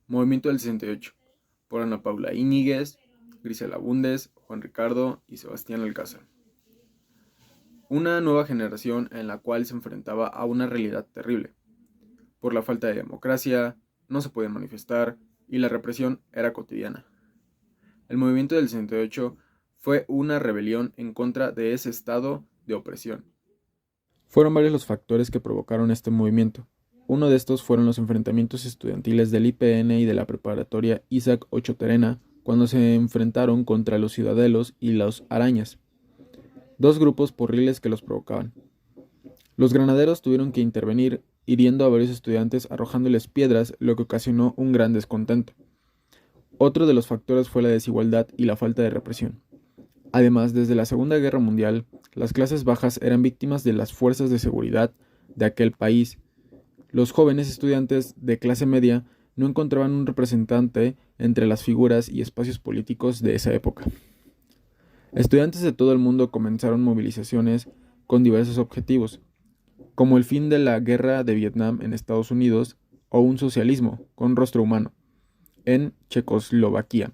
Movimiento del 68, por Ana Paula Íñiguez, Grisela Bundes, Juan Ricardo y Sebastián Alcázar. Una nueva generación en la cual se enfrentaba a una realidad terrible. Por la falta de democracia, no se podían manifestar y la represión era cotidiana. El movimiento del 68 fue una rebelión en contra de ese estado de opresión. Fueron varios los factores que provocaron este movimiento. Uno de estos fueron los enfrentamientos estudiantiles del IPN y de la preparatoria Isaac Ocho Terena, cuando se enfrentaron contra los Ciudadelos y los Arañas, dos grupos porriles que los provocaban. Los granaderos tuvieron que intervenir, hiriendo a varios estudiantes arrojándoles piedras, lo que ocasionó un gran descontento. Otro de los factores fue la desigualdad y la falta de represión. Además, desde la Segunda Guerra Mundial, las clases bajas eran víctimas de las fuerzas de seguridad de aquel país. Los jóvenes estudiantes de clase media no encontraban un representante entre las figuras y espacios políticos de esa época. Estudiantes de todo el mundo comenzaron movilizaciones con diversos objetivos, como el fin de la guerra de Vietnam en Estados Unidos o un socialismo con rostro humano en Checoslovaquia.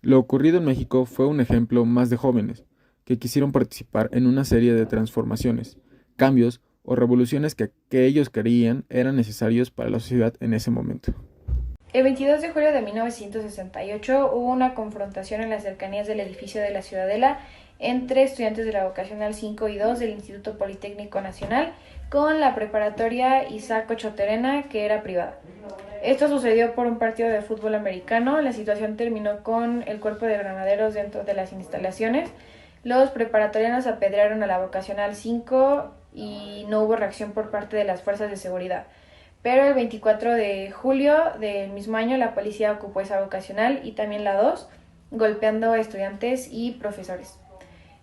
Lo ocurrido en México fue un ejemplo más de jóvenes que quisieron participar en una serie de transformaciones, cambios o revoluciones que ellos creían eran necesarios para la sociedad en ese momento. El 22 de julio de 1968 hubo una confrontación en las cercanías del edificio de la Ciudadela entre estudiantes de la Vocacional 5 y 2 del Instituto Politécnico Nacional con la preparatoria Isaac Ocho Terena, que era privada. Esto sucedió por un partido de fútbol americano. La situación terminó con el cuerpo de granaderos dentro de las instalaciones. Los preparatorianos apedrearon a la Vocacional 5 y no hubo reacción por parte de las fuerzas de seguridad. Pero el 24 de julio del mismo año la policía ocupó esa vocacional y también la 2, golpeando a estudiantes y profesores.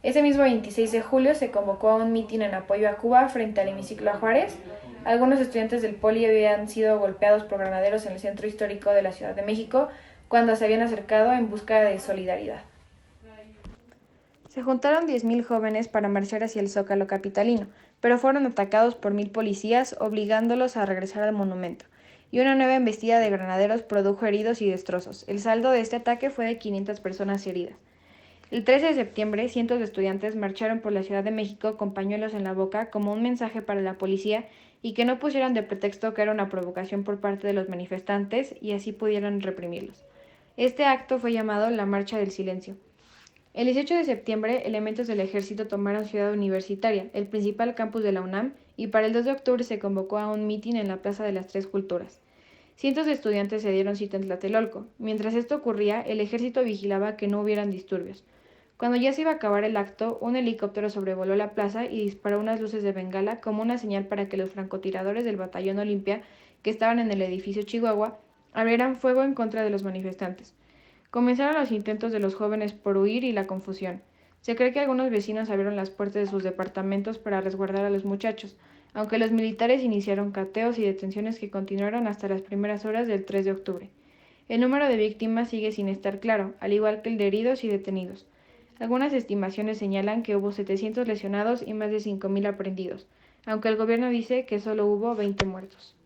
Ese mismo 26 de julio se convocó a un mitin en apoyo a Cuba frente al hemiciclo a Juárez. Algunos estudiantes del Poli habían sido golpeados por granaderos en el centro histórico de la Ciudad de México cuando se habían acercado en busca de solidaridad. Se juntaron 10.000 jóvenes para marchar hacia el Zócalo capitalino, pero fueron atacados por 1.000 policías, obligándolos a regresar al monumento, y una nueva embestida de granaderos produjo heridos y destrozos. El saldo de este ataque fue de 500 personas heridas. El 13 de septiembre, cientos de estudiantes marcharon por la Ciudad de México con pañuelos en la boca como un mensaje para la policía y que no pusieran de pretexto que era una provocación por parte de los manifestantes y así pudieran reprimirlos. Este acto fue llamado la Marcha del Silencio. El 18 de septiembre, elementos del ejército tomaron Ciudad Universitaria, el principal campus de la UNAM, y para el 2 de octubre se convocó a un mitin en la Plaza de las Tres Culturas. Cientos de estudiantes se dieron cita en Tlatelolco. Mientras esto ocurría, el ejército vigilaba que no hubieran disturbios. Cuando ya se iba a acabar el acto, un helicóptero sobrevoló la plaza y disparó unas luces de bengala como una señal para que los francotiradores del Batallón Olimpia, que estaban en el edificio Chihuahua, abrieran fuego en contra de los manifestantes. Comenzaron los intentos de los jóvenes por huir y la confusión. Se cree que algunos vecinos abrieron las puertas de sus departamentos para resguardar a los muchachos, aunque los militares iniciaron cateos y detenciones que continuaron hasta las primeras horas del 3 de octubre. El número de víctimas sigue sin estar claro, al igual que el de heridos y detenidos. Algunas estimaciones señalan que hubo 700 lesionados y más de 5.000 aprehendidos, aunque el gobierno dice que solo hubo 20 muertos.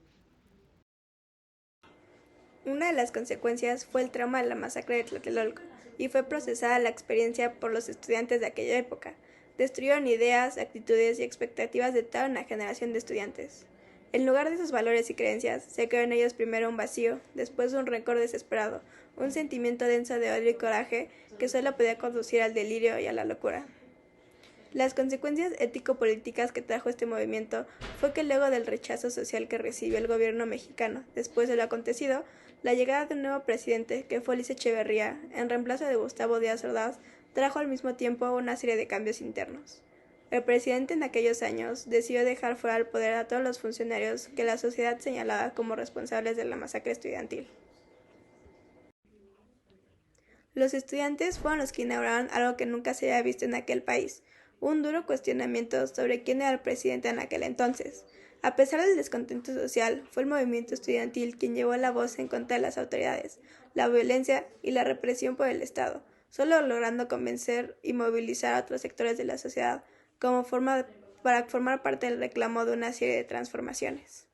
Una de las consecuencias fue el trauma de la masacre de Tlatelolco, y fue procesada la experiencia por los estudiantes de aquella época. Destruyeron ideas, actitudes y expectativas de toda una generación de estudiantes. En lugar de esos valores y creencias, se creó en ellos primero un vacío, después un rencor desesperado, un sentimiento denso de odio y coraje que solo podía conducir al delirio y a la locura. Las consecuencias ético-políticas que trajo este movimiento fue que luego del rechazo social que recibió el gobierno mexicano después de lo acontecido, la llegada de un nuevo presidente, que fue Luis Echeverría, en reemplazo de Gustavo Díaz Ordaz, trajo al mismo tiempo una serie de cambios internos. El presidente en aquellos años decidió dejar fuera del poder a todos los funcionarios que la sociedad señalaba como responsables de la masacre estudiantil. Los estudiantes fueron los que inauguraron algo que nunca se había visto en aquel país, un duro cuestionamiento sobre quién era el presidente en aquel entonces. A pesar del descontento social, fue el movimiento estudiantil quien llevó la voz en contra de las autoridades, la violencia y la represión por el Estado, solo logrando convencer y movilizar a otros sectores de la sociedad para formar parte del reclamo de una serie de transformaciones.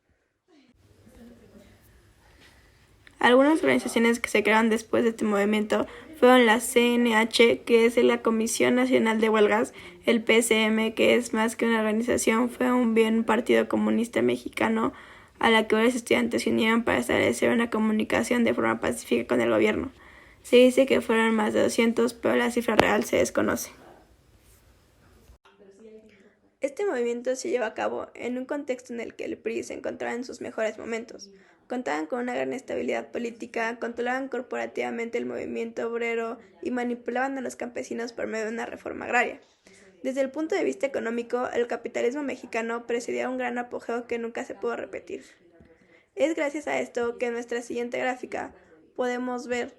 Algunas organizaciones que se crearon después de este movimiento fueron la CNH, que es la Comisión Nacional de Huelgas, el PSM, que es más que una organización, fue un partido comunista mexicano a la que varios estudiantes se unieron para establecer una comunicación de forma pacífica con el gobierno. Se dice que fueron más de 200, pero la cifra real se desconoce. Este movimiento se llevó a cabo en un contexto en el que el PRI se encontraba en sus mejores momentos. Contaban con una gran estabilidad política, controlaban corporativamente el movimiento obrero y manipulaban a los campesinos por medio de una reforma agraria. Desde el punto de vista económico, el capitalismo mexicano presidía un gran apogeo que nunca se pudo repetir. Es gracias a esto que en nuestra siguiente gráfica podemos ver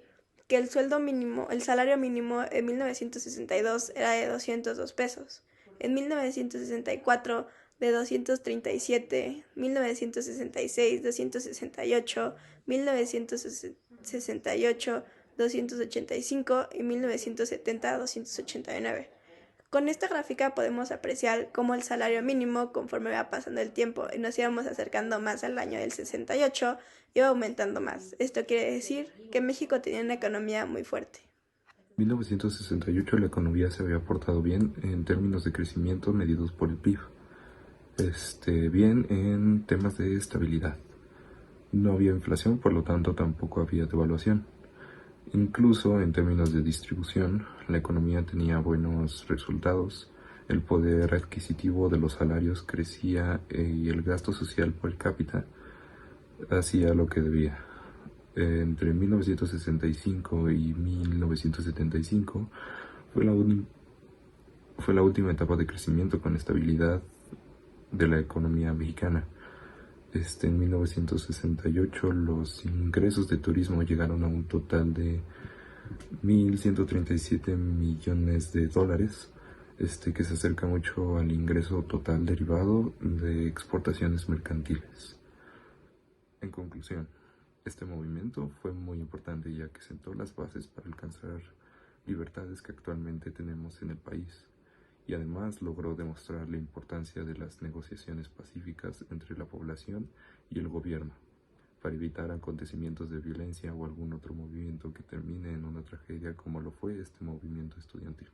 que el salario mínimo en 1962 era de 202 pesos. En 1964 de 237, 1966 268, 1968 285 y 1970 289. Con esta gráfica podemos apreciar cómo el salario mínimo, conforme va pasando el tiempo y nos íbamos acercando más al año del 68, iba aumentando más. Esto quiere decir que México tenía una economía muy fuerte. En 1968 la economía se había portado bien en términos de crecimiento medidos por el PIB. Bien en temas de estabilidad. No había inflación, por lo tanto tampoco había devaluación. Incluso en términos de distribución, la economía tenía buenos resultados, el poder adquisitivo de los salarios crecía y el gasto social per cápita hacía lo que debía. Entre 1965 y 1975 fue la última etapa de crecimiento con estabilidad de la economía mexicana. En 1968 los ingresos de turismo llegaron a un total de 1.137 millones de dólares, que se acerca mucho al ingreso total derivado de exportaciones mercantiles. En conclusión, este movimiento fue muy importante ya que sentó las bases para alcanzar libertades que actualmente tenemos en el país. Y además logró demostrar la importancia de las negociaciones pacíficas entre la población y el gobierno, para evitar acontecimientos de violencia o algún otro movimiento que termine en una tragedia como lo fue este movimiento estudiantil.